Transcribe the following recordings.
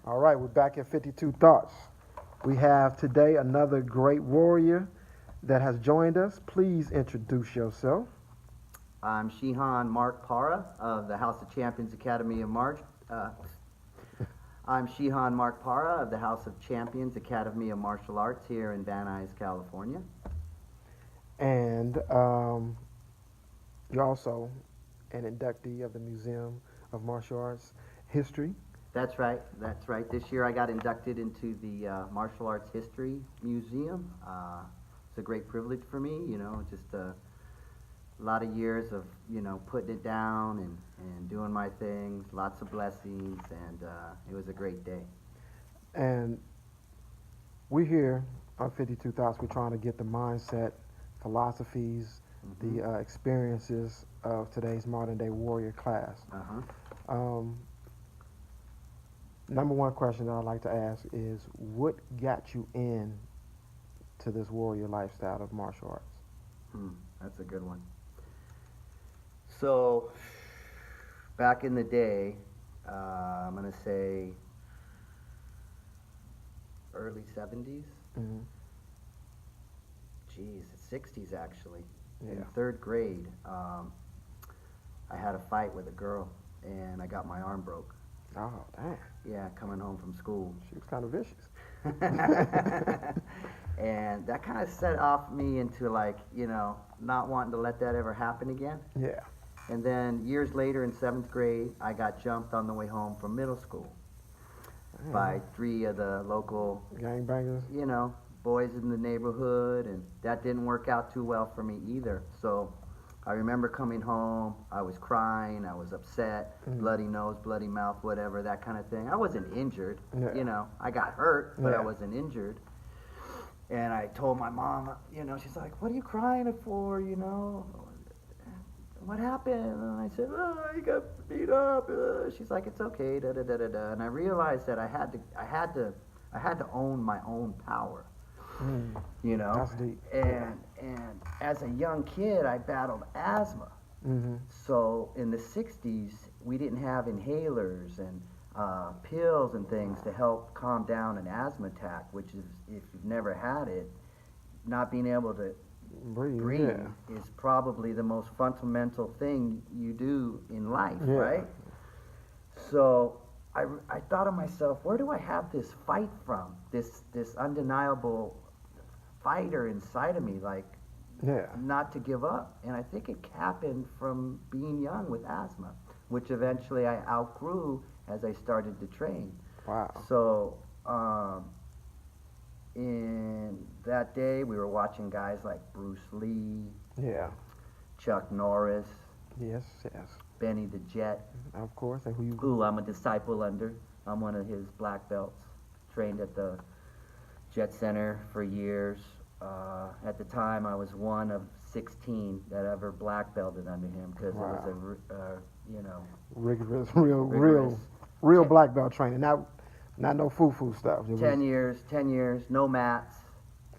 All right, we're back at 52 Thoughts. We have today another great warrior that has joined us. Please introduce yourself. I'm Shihan Mark Parra of the House of Champions Academy of Uh, I'm Shihan Mark Parra of the House of Champions Academy of Martial Arts here in Van Nuys, California. And you're also an inductee of the Museum of Martial Arts History. That's right. That's right. This year I got inducted into the Martial Arts History Museum. It's a great privilege for me. Just a lot of years of putting it down and doing my things. Lots of blessings, and it was a great day. And we're here on 52 Thoughts. We're trying to get the mindset, philosophies, Mm-hmm. the experiences of today's modern day warrior class. Uh-huh. Number one question that I'd like to ask is what got you in to this warrior lifestyle of martial arts? That's a good one. So, back in the day, I'm going to say early 70s. Mm-hmm. Geez, 60s actually. In Yeah. third grade, I had a fight with a girl, and I got my arm broke. Oh, damn. Yeah, coming home from school. She was kind of vicious. And that kind of set off me into not wanting to let that ever happen again. Yeah. And then years later in seventh grade, I got jumped on the way home from middle school by three of the local, Gangbangers. boys in the neighborhood, and that didn't work out too well for me either. So I remember coming home, I was crying, I was upset, bloody nose, bloody mouth, whatever, that kind of thing. I wasn't injured, Yeah. I got hurt, but I Yeah. wasn't injured. And I told my mom, she's like, "What are you crying for, What happened?" And I said, "Oh, I got beat up." She's like, "It's okay, da da da da da." And I realized that I had to own my own power, That's deep. And as a young kid, I battled asthma. Mm-hmm. So in the '60s, we didn't have inhalers and pills and things to help calm down an asthma attack. Which is, if you've never had it, not being able to breathe Yeah. is probably the most fundamental thing you do in life, Yeah. right? So I thought of myself, where do I have this fight from? This undeniable fighter inside of me, like Yeah. not to give up. And I think it happened from being young with asthma, which eventually I outgrew as I started to train. Wow. So in that day, we were watching guys like Bruce Lee, Yeah. Chuck Norris, Yes. Yes. Benny the Jet, Of course. And who you? who I'm a disciple under. I'm one of his black belts, trained at the Jet Center for years. At the time, I was one of 16 that ever black belted under him because Wow. it was Rigorous, rigorous. real Ten- black belt training. Not no foo-foo stuff. It 10 was, years, 10 years, no mats,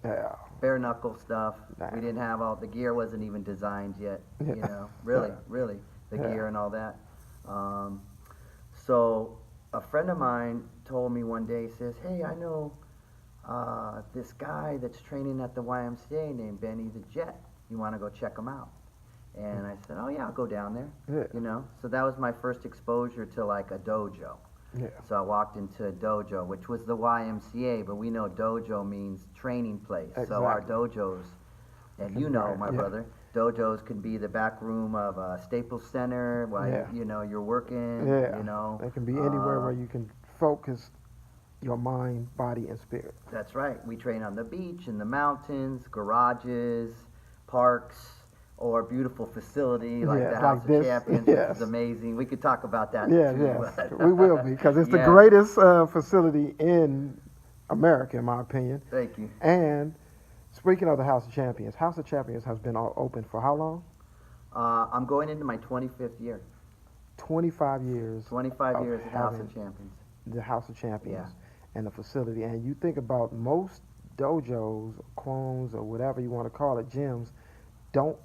yeah. bare knuckle stuff. Damn. We didn't have all the gear wasn't even designed yet. Yeah. Really, Yeah. really, the Yeah. gear and all that. So a friend of mine told me one day, he says, "Hey, I know this guy that's training at the YMCA named Benny the Jet. You want to go check him out?" And I said, "Oh yeah, I'll go down there." Yeah. So that was my first exposure to like a dojo. Yeah. So I walked into a dojo, which was the YMCA, but we know dojo means training place. So our Exactly. dojos, and my Yeah. brother, dojos can be the back room of a Staples Center while Yeah. you're working. Yeah. It can be anywhere Uh, where you can focus your mind, body, and spirit. That's right. We train on the beach, in the mountains, garages, parks, or a beautiful facility like Yeah, the like House of this. Champions, which Yes. is amazing. We could talk about that Yeah, too. yes. but- We will be because it's the Yes. greatest facility in America, in my opinion. Thank you. And speaking of the House of Champions, House of Champions has been open for how long? I'm going into my 25th year. 25 years. 25 of years at House having of Champions. The House of Champions Yeah. and the facility. And you think about most dojos, clones, or whatever you want to call it, gyms, don't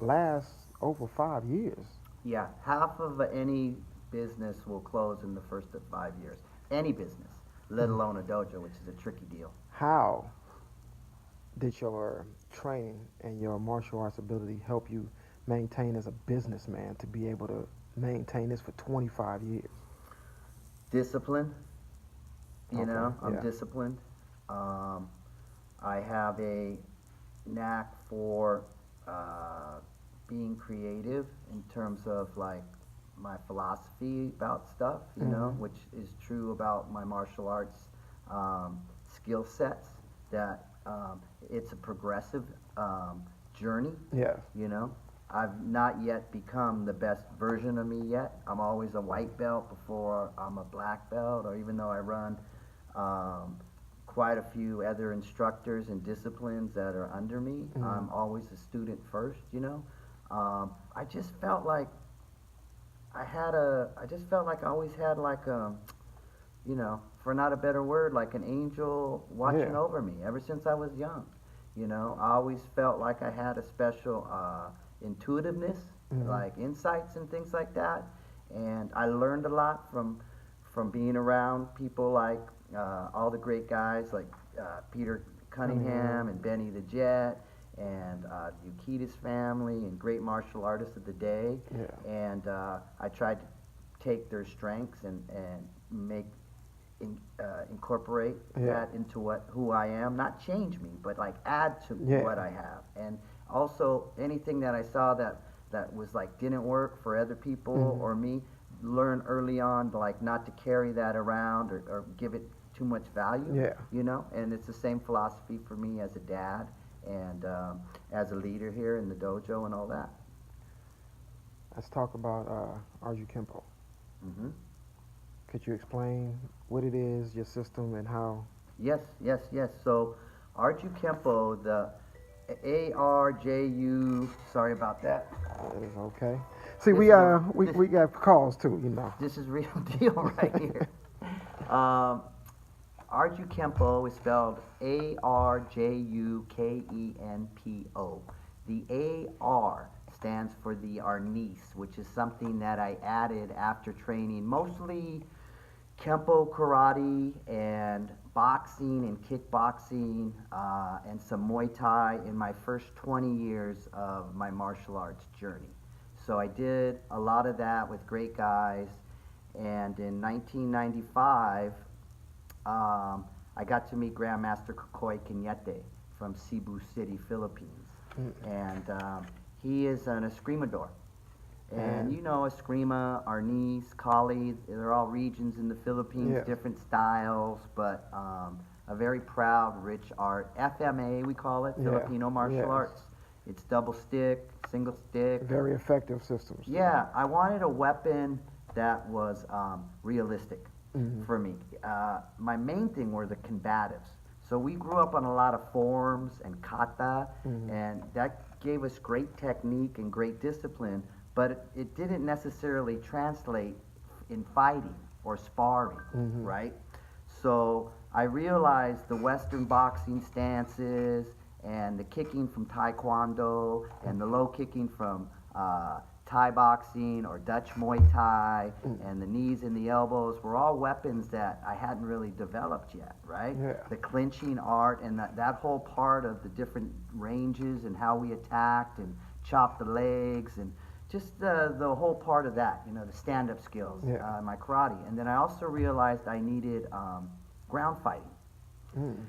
last over 5 years. Yeah, half of any business will close in the first of 5 years. Any business. let alone a dojo, which is a tricky deal. How did your training and your martial arts ability help you maintain as a businessman to be able to maintain this for 25 years? Discipline, Okay, I'm yeah. disciplined. Um, I have a knack for uh, being creative in terms of like my philosophy about stuff, Hmm. which is true about my martial arts skill sets. That it's a progressive journey, Yes. you know. I've not yet become the best version of me yet. I'm always a white belt before I'm a black belt, or even though I run um, quite a few other instructors and disciplines that are under me. Hmm. I'm always a student first. I just felt like I just felt like I always had like for not a better word, like an angel watching Yeah. over me ever since I was young. I always felt like I had a special intuitiveness, Hmm. like insights and things like that. And I learned a lot from being around people like all the great guys like Peter Cunningham. Cunningham and Benny the Jet and Yukita's family and great martial artists of the day. Yeah. And I tried to take their strengths and make incorporate Yeah. that into who I am. Not change me, but like add to Yeah. what I have. And also anything that I saw that was like didn't work for other people Hmm. or me, learn early on like not to carry that around or give it too much value. Yeah. And it's the same philosophy for me as a dad and as a leader here in the dojo and all that. Let's talk about Arju Kempo. Hmm. Could you explain what it is, your system, and how? Yes, yes, yes. So, Arju Kempo, the ARJU, sorry about that. It is okay. See, This we is a uh we, this we got calls too, you know. this is real deal right here. Um, Arju Kempo is spelled ARJUKENPO. The AR stands for the Arnis, which is something that I added after training mostly Kempo karate and boxing and kickboxing and some Muay Thai in my first 20 years of my martial arts journey. So I did a lot of that with great guys. And in 1995, I got to meet Grandmaster Kokoy Cañete from Cebu City, Philippines. Mm. And he is an escrimador. And And Eskrima, Arnis, Kali, they're all regions in the Philippines, yes, different styles, but a very proud, rich art. FMA, we call it, yeah, Filipino martial yes, arts. It's double stick, single stick. very effective systems too. Yeah, I wanted a weapon that was realistic Hmm. for me. My main thing were the combatives. So we grew up on a lot of forms and kata, Hmm. and that gave us great technique and great discipline, but it didn't necessarily translate in fighting or sparring, Hmm. right? So I realized the Western boxing stances and the kicking from Taekwondo and the low kicking from Thai boxing or Dutch Muay Thai Mm. and the knees and the elbows were all weapons that I hadn't really developed yet, right? Yeah. The clinching art and that whole part of the different ranges and how we attacked and chopped the legs and just the whole part of that, the stand-up skills, Yeah. my karate. And then I also realized I needed ground fighting. Mm.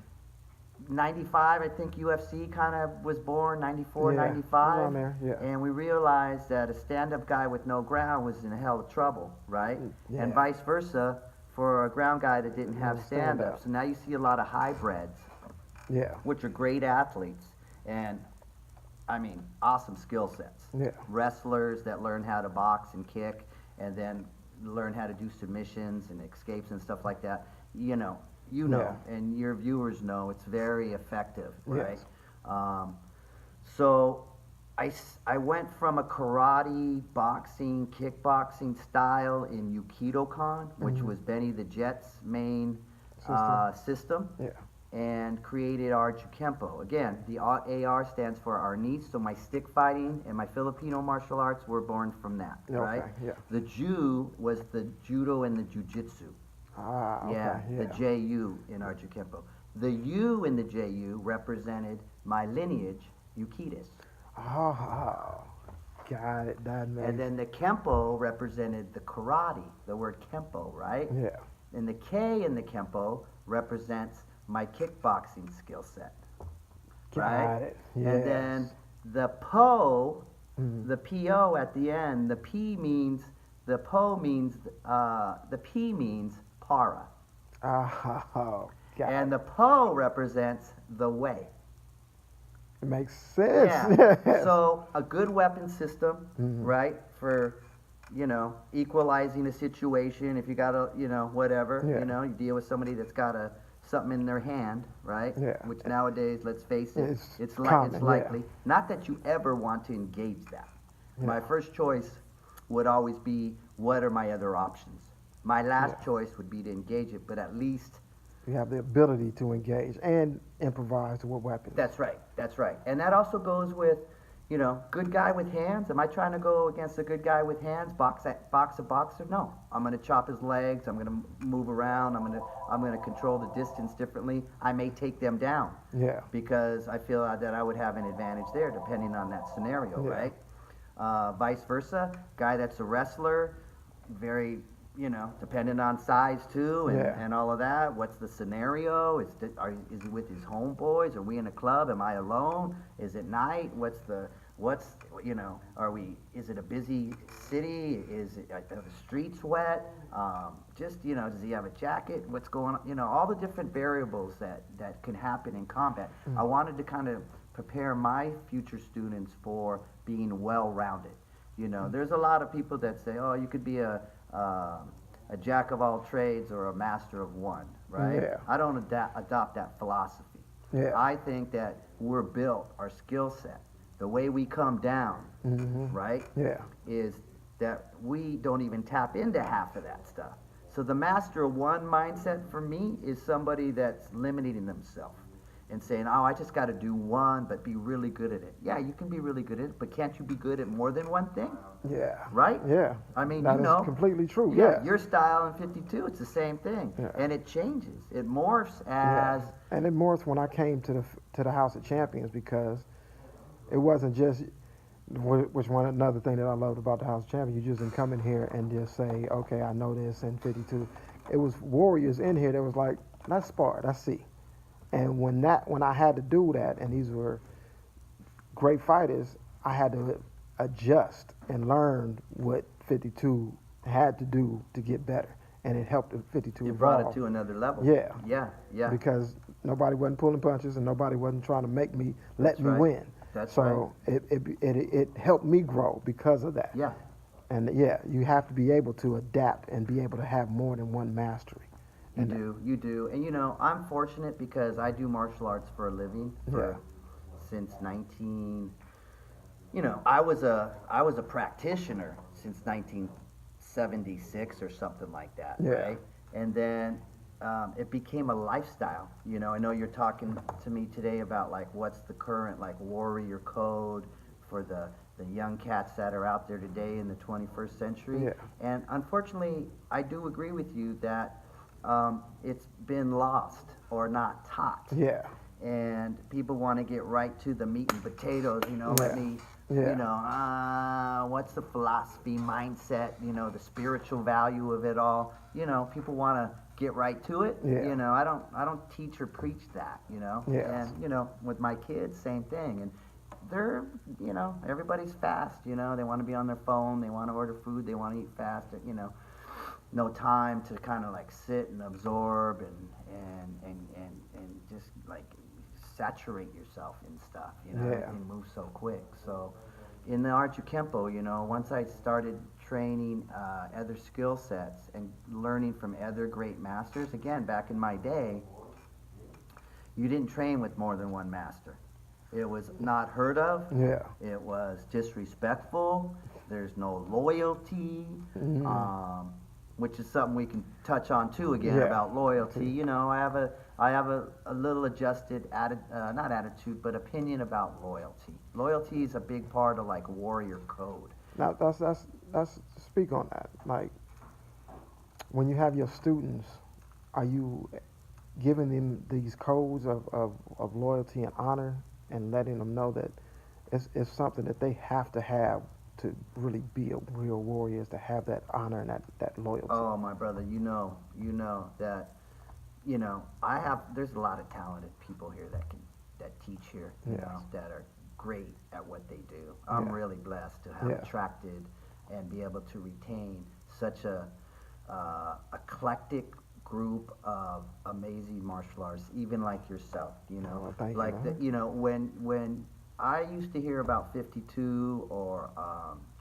95, I think UFC kind of was born, 94, Yeah, 95. around there. Yeah. And we realized that a stand-up guy with no ground was in a hell of trouble, right? Mm, And yeah. vice versa for a ground guy that didn't have No stand stand-up. up. So now you see a lot of hybrids, Yeah. which are great athletes. And I mean, awesome skill sets. Yeah. Wrestlers that learn how to box and kick, and then learn how to do submissions and escapes and stuff like that. Yeah. And your viewers know it's very effective, right? Yes. Um, so I went from a karate, boxing, kickboxing style in Yukido-kan, which Mhm. was Benny the Jet's main System. system, Yeah. and created Arju Kempo. Again, the AR stands for Arnis, so my stick fighting and my Filipino martial arts were born from that, Yeah, right? okay. Yeah. The Ju was the judo and the jujitsu. Ah, Yeah, okay, the yeah. JU in Archer Kempo. The U in the JU represented my lineage, Yukitas. Oh, got it. That And makes, then the Kempo represented the karate, the word Kempo, right? yeah. And the K in the Kempo represents my kickboxing skill set, right? Got it. And then Yes. the Po, Mm. the PO at the end, the P means, the Po means, the P means Parra. Oh, got And the it. Po represents the way. It makes sense. Yeah. Yes. So a good weapon system, Mm. right, for equalizing a situation. If you got a whatever, Yeah. you deal with somebody that's got a something in their hand, right? Yeah. Which nowadays, let's face it, It's it's common. Yeah. likely. Not that you ever want to engage that. My Yeah. first choice would always be, what are my other options? My last Yeah. choice would be to engage it, but at least You have the ability to engage and improvise with weapons. that's right. That's right. And that also goes with, good guy with hands. Am I trying to go against a good guy with hands, box a boxer? No. I'm going to chop his legs. I'm going to move around. I'm going to control the distance differently. I may take them down Yeah. because I feel that I would have an advantage there depending on that scenario, Yeah. right? Vice versa, guy that's a wrestler, very, dependent on size too, Yeah. and all of that. What's the scenario? Is he with his homeboys? Are we in a club? Am I alone? Is it night? What's Are we? Is it a busy city? Is it, are the streets wet? Just does he have a jacket? What's going on? All the different variables that can happen in combat. I wanted to kind of prepare my future students for being well-rounded. There's a lot of people that say, oh, you could be a jack of all trades or a master of one, right? Yeah. I don't adopt that philosophy. Yeah. I think that we're built, our skill set, the way we come down, Hmm. right, Yeah. is that we don't even tap into half of that stuff. So the master of one mindset for me is somebody that's limiting themselves and saying, oh, I just got to do one, but be really good at it. Yeah, you can be really good at it, but can't you be good at more than one thing? Yeah. Right? Yeah. I mean, That is completely true. yeah, Yes. your style in 52, it's the same thing. Yeah. And it changes. It morphs Yeah. as, And it morphed when I came to the House of Champions because it wasn't just which one another thing that I loved about the House of Champions. You just didn't come in here and just say, okay, I know this in 52. It was warriors in here that was like, let's spar, let's see. And when I had to do that, and these were great fighters, I had to adjust and learn what 52 had to do to get better, and it helped the 52 you evolve. brought it to another level. Yeah. Yeah, yeah. Because nobody wasn't pulling punches and nobody wasn't trying to make me let That's me right. win. That's so it helped me grow because of that. Yeah. And yeah, you have to be able to adapt and be able to have more than one mastery. You do. And I'm fortunate because I do martial arts for a living since 19 I was a practitioner since 1976 or something like that, Yeah. right? And then it became a lifestyle. I know you're talking to me today about like what's the current like warrior code for the young cats that are out there today in the 21st century. Yeah. And unfortunately, I do agree with you that it's been lost or not taught. Yeah. And people want to get right to the meat and potatoes, let me, what's the philosophy, mindset, the spiritual value of it all. People want to get right to it. Yeah. I don't teach or preach that, Yes. And, with my kids, same thing. And they're, everybody's fast, they want to be on their phone, they want to order food, they want to eat fast, no time to kind of like sit and absorb and just like saturate yourself in stuff, Yeah. everything moves so quick. So in the Archer Kempo, once I started training other skill sets and learning from other great masters, again, back in my day, you didn't train with more than one master. It was not heard of. Yeah. It was disrespectful. There's no loyalty. Which is something we can touch on too again about loyalty. I have a little adjusted not attitude, but opinion about loyalty. Loyalty is a big part of like warrior code. Now that's speak on that. Like when you have your students are you giving them these codes of loyalty and honor and letting them know that it's something that they have to have to really be a real warrior, is to have that honor and that loyalty? Oh, my brother, you know that, I have, there's a lot of talented people here that teach here, Yes. that are great at what they do. I'm Yeah. really blessed to have Yeah. attracted and be able to retain such a eclectic group of amazing martial artists, even like yourself, Oh, thank you, like man. when I used to hear about 52 or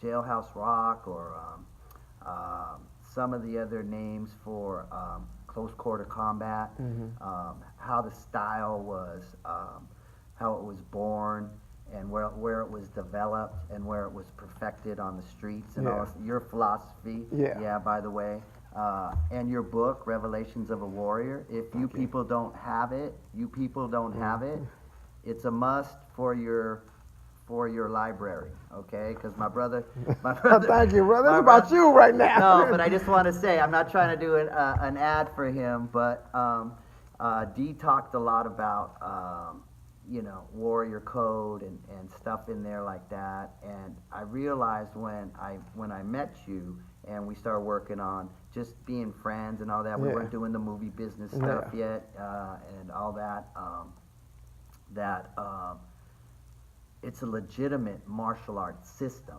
Jailhouse Rock or some of the other names for close quarter combat, how the style was, how it was born, and where it was developed and where it was perfected on the streets and Yeah. all this, your philosophy. Yeah. By the way. And your book, Revelations of a Warrior. If you Thank you. people don't have it, it's a must for your library, okay? Because my brother, Thank you, brother. It's my about bro- you right now. No, but I just want to say, I'm not trying to do an ad for him, but Dee talked a lot about, warrior code and stuff in there like that. And I realized when I met you and we started working on just being friends and all that, we Yeah. weren't doing the movie business stuff yet, and all that, it's a legitimate martial arts system.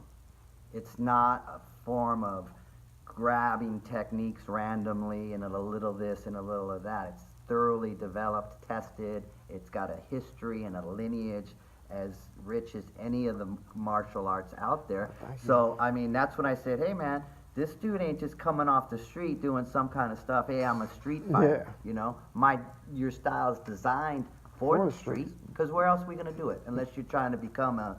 It's not a form of grabbing techniques randomly and a little this and a little of that. It's thoroughly developed, tested. It's got a history and a lineage as rich as any of the martial arts out there. Thank you. So, I mean, that's when I said, hey, man, this dude ain't just coming off the street doing some kind of stuff. Hey, I'm a street fighter. Your style's designed for the street, because where else are we going to do it unless you're trying to become a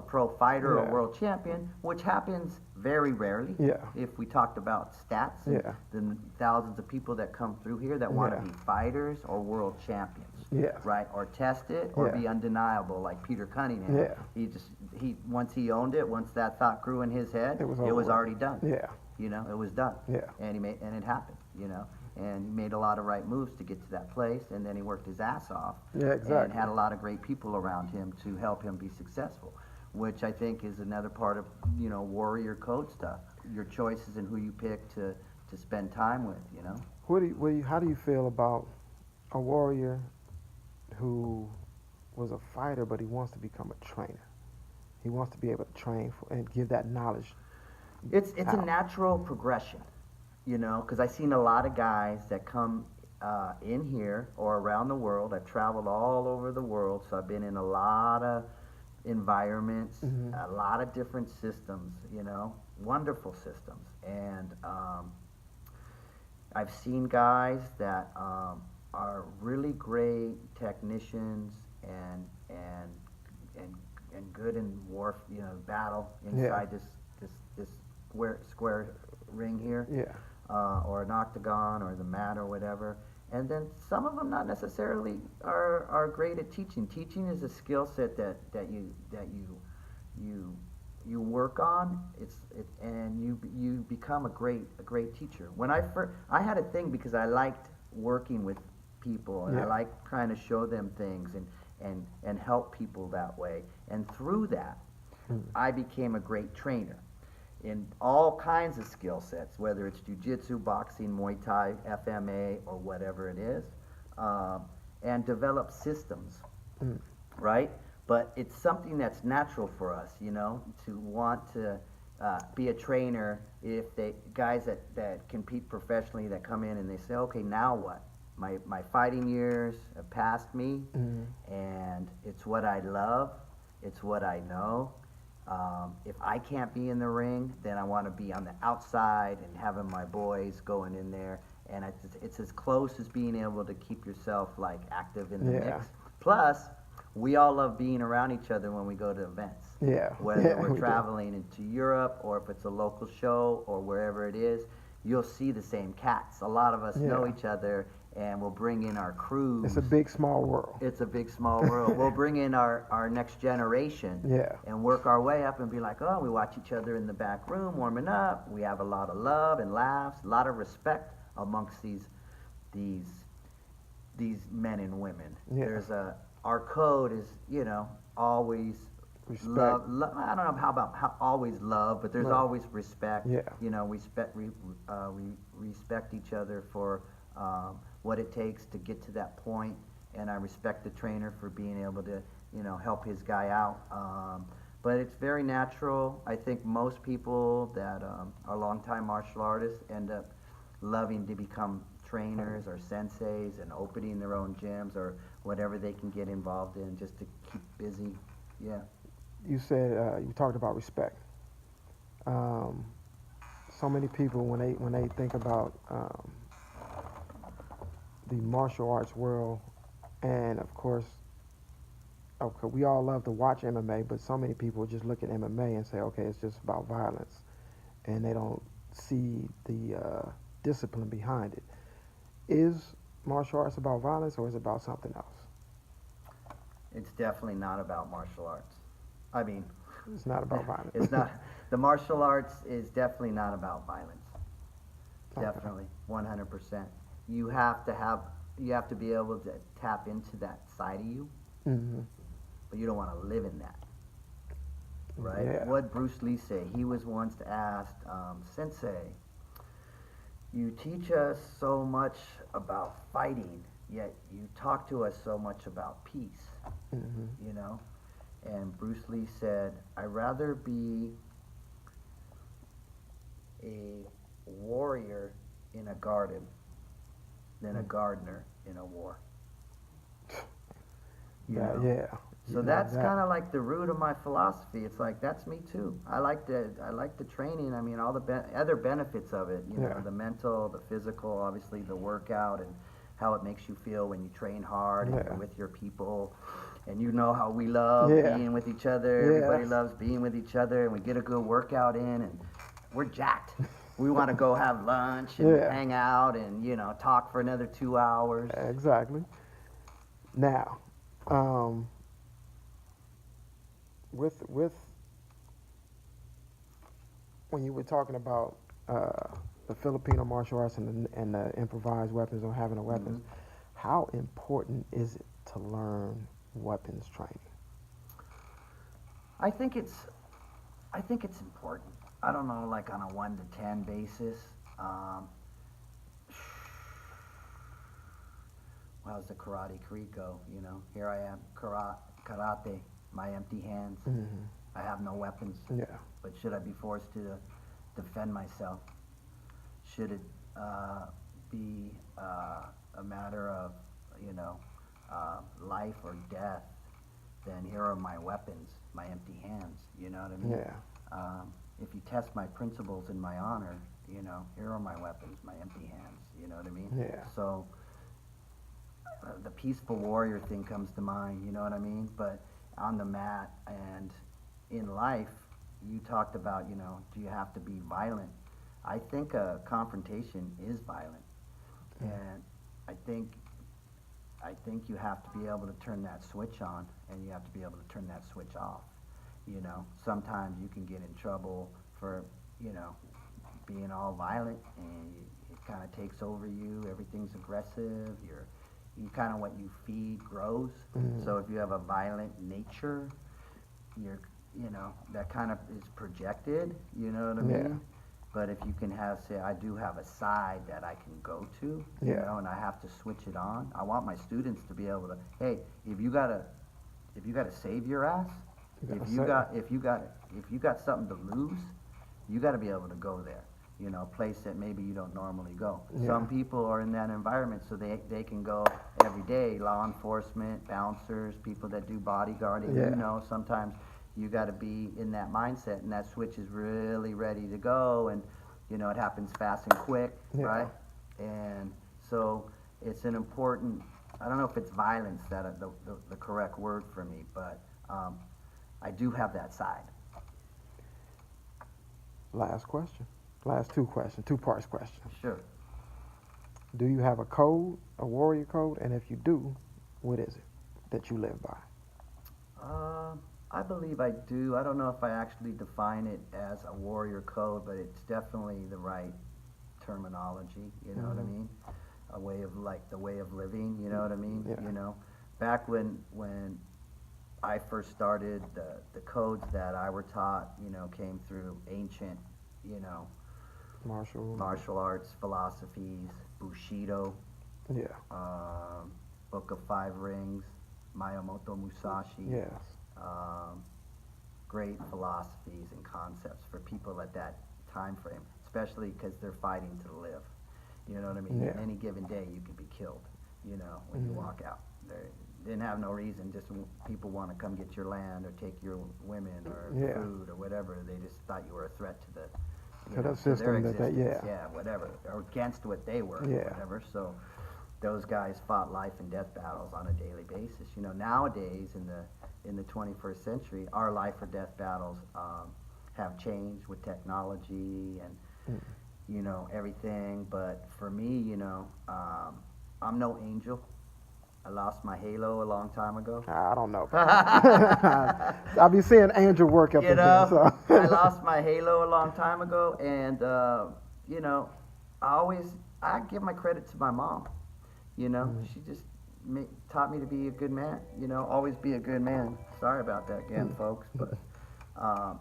pro fighter or Yeah. world champion, which happens very rarely. Yeah. If we talked about stats and Yeah. the thousands of people that come through here that want to Yeah. be fighters or world champions. Yeah. Right, or test it, or Yeah. be undeniable, like Peter Cunningham. Yeah. Once he owned it, once that thought grew in his head, It was it was over. already done. Yeah. It was done. Yeah. And it happened. And he made a lot of right moves to get to that place, and then he worked his ass off. Yeah, exactly. And had a lot of great people around him to help him be successful, which I think is another part of warrior code stuff. Your choices and who you pick to spend time with. How do you feel about a warrior who was a fighter, but he wants to become a trainer? He wants to be able to train and give that knowledge. It's a out. natural progression, because I've seen a lot of guys that come in here or around the world. I've traveled all over the world, so I've been in a lot of environments, a lot of different systems, wonderful systems. And I've seen guys that are really great technicians and good in war, battle inside this square ring here, or an octagon or the mat or whatever. And then some of them not necessarily are great at teaching. Teaching is a skill set that you work on. And you become a great teacher. When I had a thing because I liked working with people, and I liked trying to show them things and help people that way. And through that, I became a great trainer in all kinds of skill sets, whether it's jiu-jitsu, boxing, Muay Thai, FMA, or whatever it is, and develop systems, right? But it's something that's natural for us, to want to be a trainer. If guys that compete professionally that come in and they say, okay, now what? My fighting years have passed me, and it's what I love, it's what I know. If I can't be in the ring, then I want to be on the outside and having my boys going in there. And it's as close as being able to keep yourself active in the mix. Plus, we all love being around each other when we go to events. Whether we're traveling into Europe or if it's a local show or wherever it is, you'll see the same cats. A lot of us know each other, and we'll bring in our crews. It's a big, small world. It's a big, small world. We'll bring in our next generation and work our way up and be like, oh, we watch each other in the back room warming up. We have a lot of love and laughs, a lot of respect amongst these these these men and women. Yeah. There's our code is, always Respect. I don't know how about how always love, but there's Love. always respect. Yeah. We respect each other for what it takes to get to that point, and I respect the trainer for being able to, help his guy out. But it's very natural. I think most people that are longtime martial artists end up loving to become trainers or senseis and opening their own gyms or whatever they can get involved in just to keep busy. Yeah. You said you talked about respect. Um, so many people when they think about the martial arts world, and of course, okay, we all love to watch MMA, but so many people just look at MMA and say, okay, it's just about violence, and they don't see the discipline behind it. Is martial arts about violence, or is it about something else? It's definitely not about martial arts. I mean, It's not about violence. it's not. The martial arts is definitely not about violence. Okay. Definitely, 100%. You have to be able to tap into that side of you, Hmm. but you don't want to live in that, right? Yeah. What Bruce Lee say? He was once asked, Sensei, you teach us so much about fighting, yet you talk to us so much about peace, Hmm. you know? And Bruce Lee said, I'd rather be a warrior in a garden than a gardener in a war. You know? Yeah. So that's kind of like the root of my philosophy. It's like that's me too. I like the training. I mean, all the other benefits of it. You Yeah. know, the mental, the physical, obviously the workout, and how it makes you feel when you train hard and Yeah. you're with your people. And you know how we love Yeah. being with each other. Yeah. Everybody loves being with each other, and we get a good workout in, and we're jacked. We want to go have lunch and Yeah. hang out and talk for another 2 hours. Exactly. Now, um, with when you were talking about the Filipino martial arts and the improvised weapons or having the weapons, how important is it to learn weapons training? I think it's important. I don't know, like on a 1 to 10 basis. How's the Karate Creed go? Here I am, karate, my empty hands. Hmm. I have no weapons. Yeah. But should I be forced to defend myself? Should it be a matter of, life or death? Then here are my weapons, my empty hands. You know what I mean? Yeah. If you test my principles in my honor, here are my weapons, my empty hands. You know what I mean? Yeah. So the peaceful warrior thing comes to mind. You know what I mean? But on the mat and in life, you talked about, do you have to be violent? I think a confrontation is violent, and I think you have to be able to turn that switch on, and you have to be able to turn that switch off. Sometimes you can get in trouble for, being all violent, and it kind of takes over you. Everything's aggressive. You kind of what you feed grows. Mhm. So if you have a violent nature, you're, that kind of is projected. You know what I mean? Yeah. But if you can say, I do have a side that I can go to, Yeah. and I have to switch it on. I want my students to be able to, hey, if you gotta save your ass, if you got something to lose, you got to be able to go there. A place that maybe you don't normally go. Yeah. Some people are in that environment, so they can go every day. Law enforcement, bouncers, people that do bodyguarding. Yeah. Sometimes you got to be in that mindset, and that switch is really ready to go, and it happens fast and quick, Yeah. right? And so it's an important. I don't know if it's violence that the correct word for me, but I do have that side. Last question. Last two questions. Two parts question. Sure. Do you have a code, a warrior code? And if you do, what is it that you live by? I believe I do. I don't know if I actually define it as a warrior code, but it's definitely the right terminology. You know what I mean? a way of like the way of living. You know what I mean? Yeah. You know, back when I first started, the codes that I were taught, you know, came through ancient, you know, martial arts philosophies, Bushido, Yeah. Book of Five Rings, Miyamoto Musashi. Yes. Um, Great philosophies and concepts for people at that time frame, especially because they're fighting to live. You know what I mean? Yeah. Any given day, you could be killed. You know, when you walk out, they didn't have no reason. Just people want to come get your land or take your women or Yeah. food or whatever. They just thought you were a threat to the To the to their system existence. yeah. Yeah, whatever, or against what they were, Yeah. whatever. So those guys fought life and death battles on a daily basis. You know, nowadays in the 21st century, our life or death battles have changed with technology and you know everything. But for me, you know, I'm no angel. I lost my halo a long time ago. I don't know. I'll be seeing angel work up You in know, here. So. I lost my halo a long time ago, and you know, I give my credit to my mom. You know, she just taught me to be a good man. You know, always be a good man. Sorry about that again, folks, but um,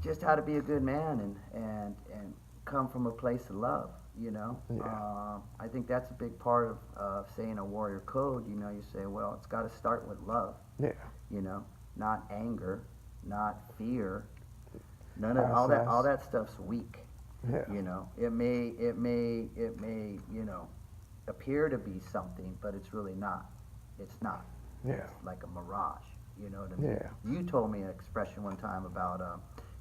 just how to be a good man and come from a place of love. You know, Yeah. I think that's a big part of saying a warrior code. You know, you say, well, it's got to start with love. Yeah. You know, not anger, not fear. None of all Process. that stuff's weak. Yeah. You know, it may you know appear to be something, but it's really not. It's not. Yeah. It's like a mirage. You know what I mean? Yeah. You told me an expression one time about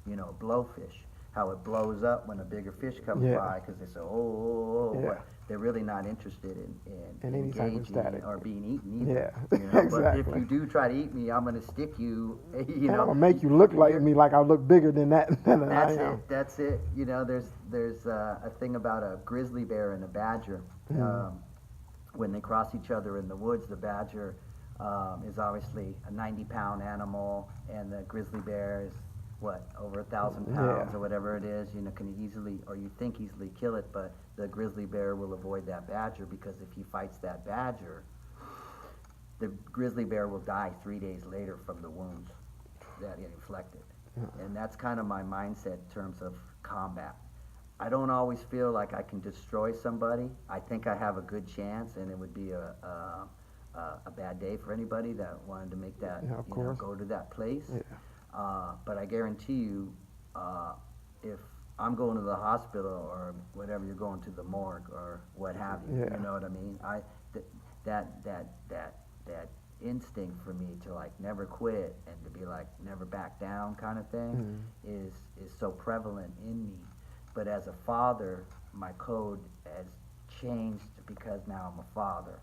you know, blowfish. How it blows up when a bigger fish comes Yeah. by because they say, oh, Yeah. but they're really not interested in any type of engaging static. or being eaten either. Yeah. You know? Exactly. But if you do try to eat me, I'm gonna stick you. You And know, I'm gonna make you look like me, like I look bigger than that. Than That's I am. it. That's it. You know, there's a thing about a grizzly bear and a badger. When they cross each other in the woods, the badger is obviously a 90-pound animal, and the grizzly bear is what, over 1,000 pounds Yeah. or whatever it is. You know, can easily, or you think easily, kill it, but the grizzly bear will avoid that badger because if he fights that badger, the grizzly bear will die 3 days later from the wounds that it inflicted. And that's kind of my mindset in terms of combat. I don't always feel like I can destroy somebody. I think I have a good chance, and it would be a bad day for anybody that wanted to make that, Yeah, of you know, course. go to that place. Yeah. But I guarantee you, if I'm going to the hospital or whatever, you're going to the morgue or what have you. Yeah. You know what I mean? That instinct for me to like never quit and to be like never back down kind of thing is so prevalent in me. But as a father, my code has changed because now I'm a father.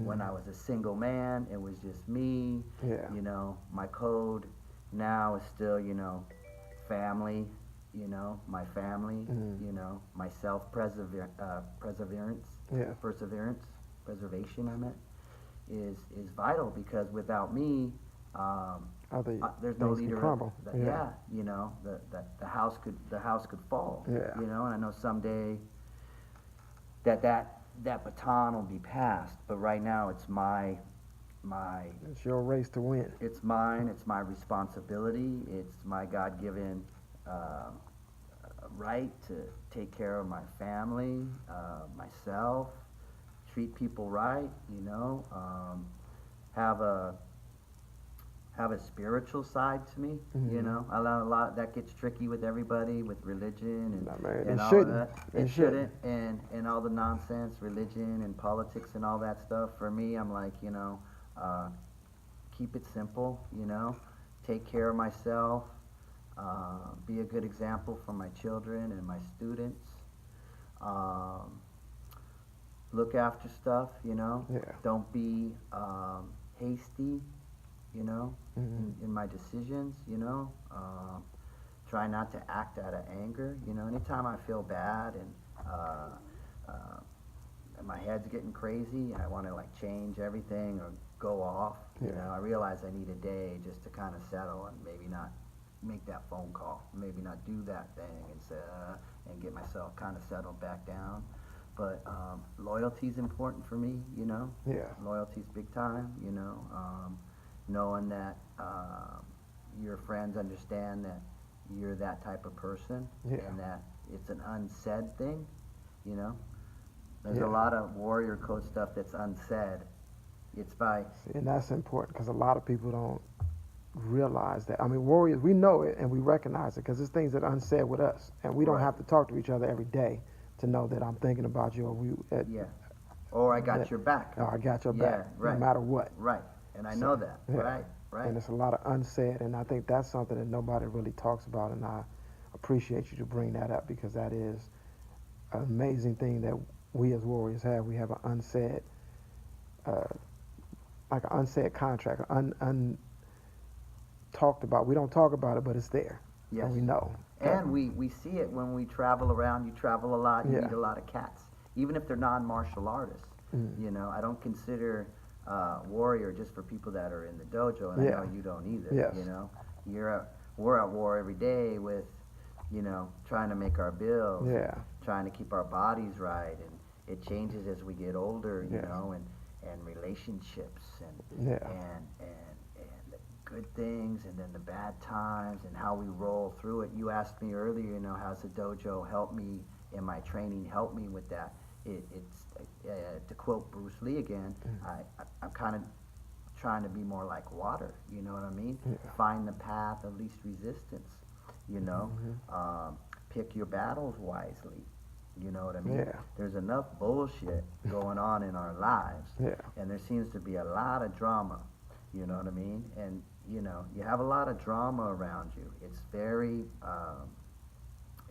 When I was a single man, it was just me. Yeah. You know, my code now is still, you know, family, you know, my family, you know, my perseverance, Yeah. preservation, I meant, is vital because without me, there's no things leader. can crumble. Yeah, you know, the house could fall. Yeah. You know, and I know someday that baton will be passed, but right now it's my It's your race to win. it's mine. It's my responsibility. It's my God-given right to take care of my family, myself, treat people right. You know, have a spiritual side to me. You know, a lot that gets tricky with everybody with religion and No, man, and it all shouldn't. that. It shouldn't. And all the nonsense, religion and politics and all that stuff. For me, I'm like, you know. Keep it simple, you know, take care of myself, be a good example for my children and my students, look after stuff, you know, Yeah. don't be hasty, you know, in my decisions, you know, try not to act out of anger, you know, anytime I feel bad and my head's getting crazy and I want to like change everything or go off, you know, I realize I need a day just to kind of settle and maybe not make that phone call, maybe not do that thing and say, and get myself kind of settled back down. but loyalty's important for me, you know. Yeah. Loyalty's big time, you know. Knowing that your friends understand that you're that type of person, Yeah. and that it's an unsaid thing, you know. There's a Yeah. lot of warrior code stuff that's unsaid. It's by See, and that's important because a lot of people don't realize that. I mean, warriors, we know it and we recognize it because it's things that are unsaid with us, and we don't right, have to talk to each other every day to know that I'm thinking about you, or yeah. Or I got that, your back. or I got your Yeah, back, right, no matter what. right. And I So, know that. yeah. Right, right. And it's a lot of unsaid, and I think that's something that nobody really talks about, and I appreciate you to bring that up because that is an amazing thing that we as warriors have. We have an unsaid, uh, like an unsaid contract, talked about. We don't talk about it, but it's there, Yes. and we know. And we see it when we travel around. You travel a lot. You Yeah. meet a lot of cats, even if they're non-martial artists. Mm. You know, I don't consider warrior just for people that are in the dojo, and Yeah. I know you don't either. Yes. You know, we're at war every day with, you know, trying to make our bills, Yeah. trying to keep our bodies right, and it changes as we get older. You Yeah. know, and relationships and Yeah. and the good things and then the bad times and how we roll through it. You asked me earlier, you know, how's the dojo help me in my training, help me with that. It's to quote Bruce Lee again, I'm kind of trying to be more like water, you know what I mean? Yeah. Find the path of least resistance, you know. Pick your battles wisely, you know what I mean? Yeah. There's enough bullshit going on in our lives, Yeah. and there seems to be a lot of drama, you know what I mean? And you know, you have a lot of drama around you. It's very,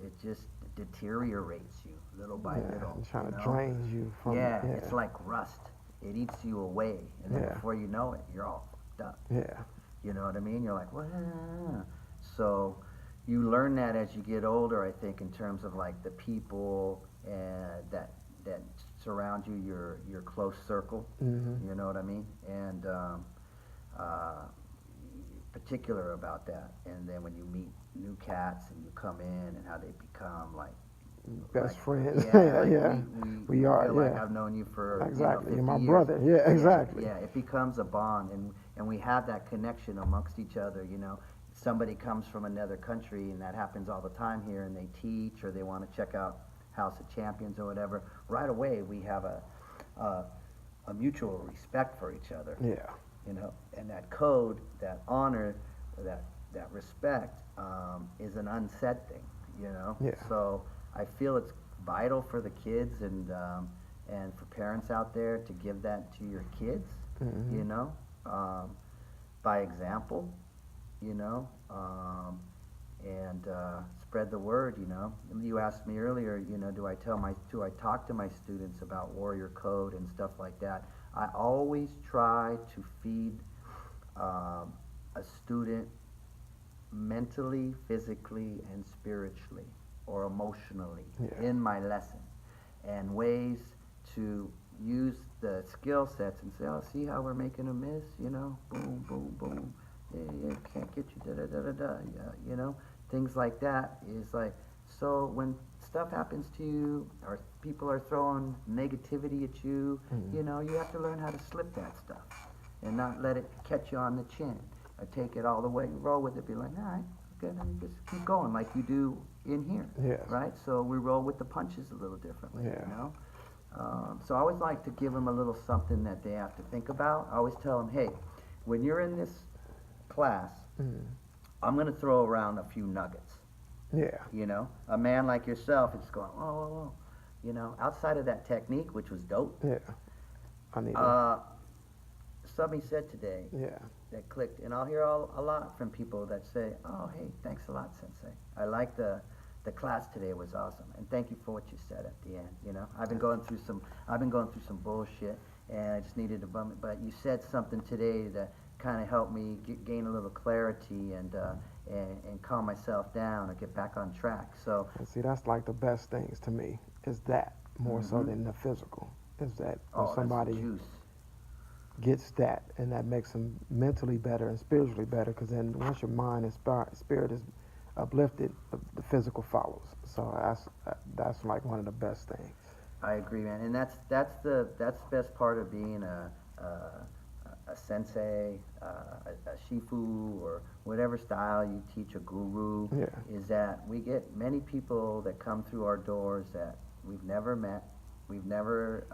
it just deteriorates you little by Yeah. little. It's trying you to know? drain you from. Yeah, it's like rust. It eats you away, and then Yeah. before you know it, you're all fucked up. Yeah. You know what I mean? You're like, what? So you learn that as you get older, I think, in terms of like the people that surround you, your close circle. Mm-hmm. You know what I mean? And uh, particular about that. And then when you meet new cats and you come in and how they become like Best like, friends. Yeah, like yeah. We are. feel Yeah. like I've known you for Exactly. You You're know, 50 my years. brother. Yeah. Exactly. Yeah, it becomes a bond, and we have that connection amongst each other. You know, somebody comes from another country, and that happens all the time here, and they teach or they want to check out House of Champions or whatever. Right away, we have a mutual respect for each other. Yeah. You know, and that code, that honor, that respect is an unsaid thing. You know, Yeah. so I feel it's vital for the kids and for parents out there to give that to your kids. Mm-hmm. You know, by example. You know, and spread the word. You know, you asked me earlier. You know, do I talk to my students about warrior code and stuff like that? I always try to feed a student mentally, physically, and spiritually or emotionally Yeah. in my lesson, and ways to use the skill sets and say, oh, see how we're making a miss, you know, boom, boom, boom, yeah, can't get you, da da da da da, yeah, you know, things like that is like, so when stuff happens to you or people are throwing negativity at you, you know, you have to learn how to slip that stuff and not let it catch you on the chin or take it all the way, roll with it, be like, all right, okay, then just keep going like you do in here, Yes. right? So we roll with the punches a little differently, Yeah. you know? So I always like to give them a little something that they have to think about. I always tell them, hey, when you're in this class, I'm going to throw around a few nuggets. Yeah. You know, a man like yourself is going, whoa, whoa, whoa. You know, outside of that technique, which was dope, Yeah. I need. something said today Yeah. that clicked, and I'll hear a lot from people that say, oh, hey, thanks a lot, Sensei. I like the class today was awesome, and thank you for what you said at the end. You know, I've been going through some bullshit, and I just needed to bum it. But you said something today that kind of helped me gain a little clarity and calm myself down or get back on track. So And see, that's like the best things to me. Is that more so than the physical? Is that when that's somebody juice. gets that, and that makes them mentally better and spiritually better. Because then once your mind and spirit is uplifted, the physical follows. So that's like one of the best things. I agree, man, and that's the best part of being a sensei, a shifu, or whatever style you teach, a guru, Yeah. is that we get many people that come through our doors that we've never met, we've never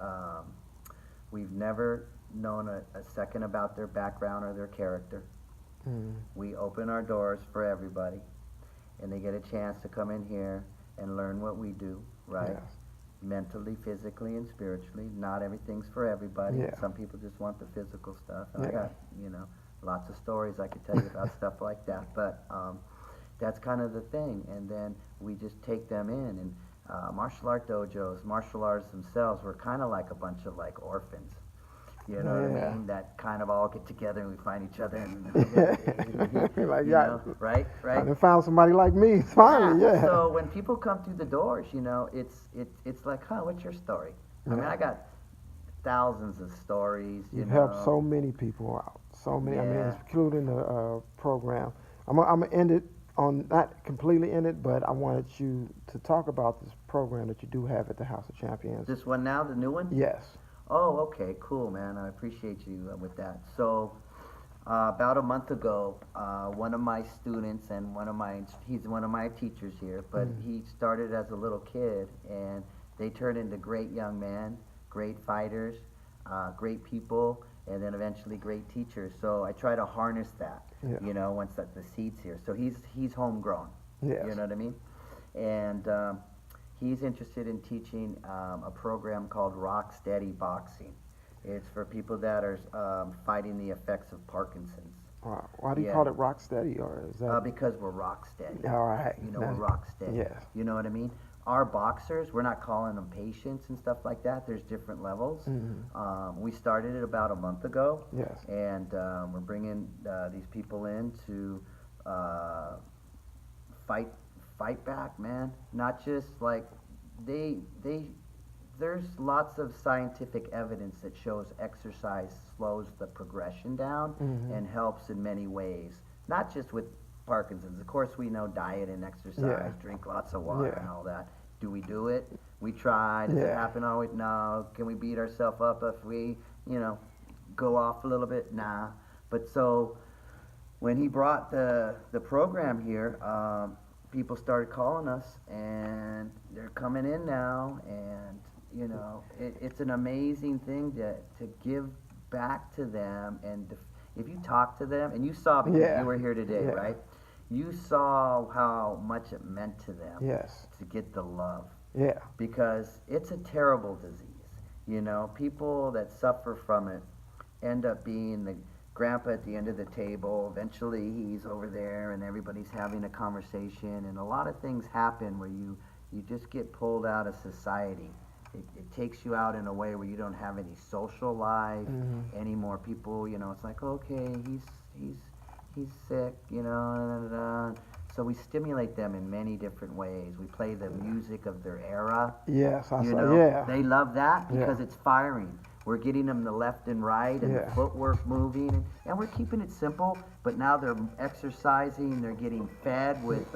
we've never known a second about their background or their character. Mm. We open our doors for everybody, and they get a chance to come in here and learn what we do, right? Yes. Mentally, physically, and spiritually. Not everything's for everybody. Yeah. Some people just want the physical stuff. And I Yeah. got, lots of stories I could tell you about stuff like that. But that's kind of the thing. And then we just take them in. And martial art dojos, martial arts themselves, were kind of like a bunch of like orphans. You know what I Yeah. mean? That kind of all get together and we find each other and Like, you yeah. know, right? I found somebody like me finally. Yeah. So when people come through the doors, it's like, huh, what's your story? I mean, Yeah. I got thousands of stories. You've helped so many people out. So many. I mean, Yeah. including the program. I'm gonna end it on, not completely end it, but I wanted you to talk about this program that you do have at the House of Champions. This one now, the new one? Yes. Oh, okay, cool, man. I appreciate you with that. So, about a month ago, one of my students and he's one of my teachers here, but he started as a little kid, and they turned into great young men, great fighters, great people, and then eventually great teachers. So I try to harness that, Yeah. once the seed's here. So he's homegrown. Yes. You know what I mean? And he's interested in teaching a program called Rock Steady Boxing. It's for people that are fighting the effects of Parkinson's. Wow. Why do you Yeah. call it rock steady, or is that? Because we're rock steady. All right. We're rock steady. Yes. You know what I mean? Our boxers, we're not calling them patients and stuff like that. There's different levels. We started it about a month ago. Yes. And we're bringing these people in to fight back, man. Not just like there's lots of scientific evidence that shows exercise slows the progression down and helps in many ways. Not just with Parkinson's. Of course, we know diet and exercise, drink lots of water and all that. Do we do it? We try. Does it happen always? No. Can we beat ourselves up if we, go off a little bit? Nah. But so when he brought the program here, people started calling us, and they're coming in now, and it's an amazing thing to give back to them. And if you talk to them, and you saw because you were here today, right? You saw how much it meant to them to get the love. Yeah. Because it's a terrible disease. People that suffer from it end up being the grandpa at the end of the table. Eventually he's over there and everybody's having a conversation, and a lot of things happen where you just get pulled out of society. It takes you out in a way where you don't have any social life anymore. People, it's like, okay, he's sick, So we stimulate them in many different ways. We play the music of their era. Yes, I saw. They love that because it's firing. We're getting them the left and right and the footwork moving, and we're keeping it simple. But now they're exercising. They're getting fed with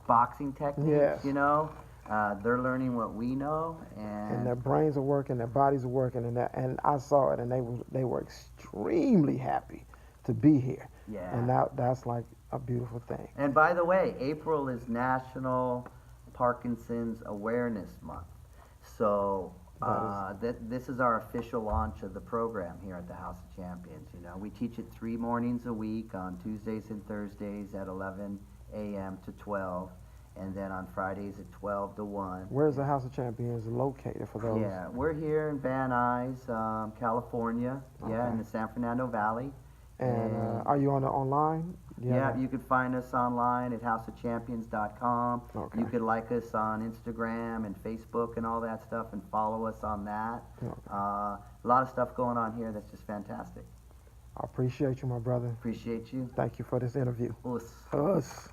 boxing techniques. They're learning what we know, and their brains are working, their bodies are working, and I saw it, and they were extremely happy to be here. Yeah. And that's like a beautiful thing. And by the way, April is National Parkinson's Awareness Month. So this is our official launch of the program here at the House of Champions. We teach it 3 mornings a week on Tuesdays and Thursdays at 11 a.m. to 12. And then on Fridays at 12 to 1. Where's the House of Champions located for those? Yeah, we're here in Van Nuys, California. Yeah, in the San Fernando Valley. And are you on the online? Yeah, you can find us online at houseofchampions.com. Okay. You could like us on Instagram and Facebook and all that stuff and follow us on that. Okay. A lot of stuff going on here that's just fantastic. I appreciate you, my brother. Appreciate you. Thank you for this interview. Us. Us.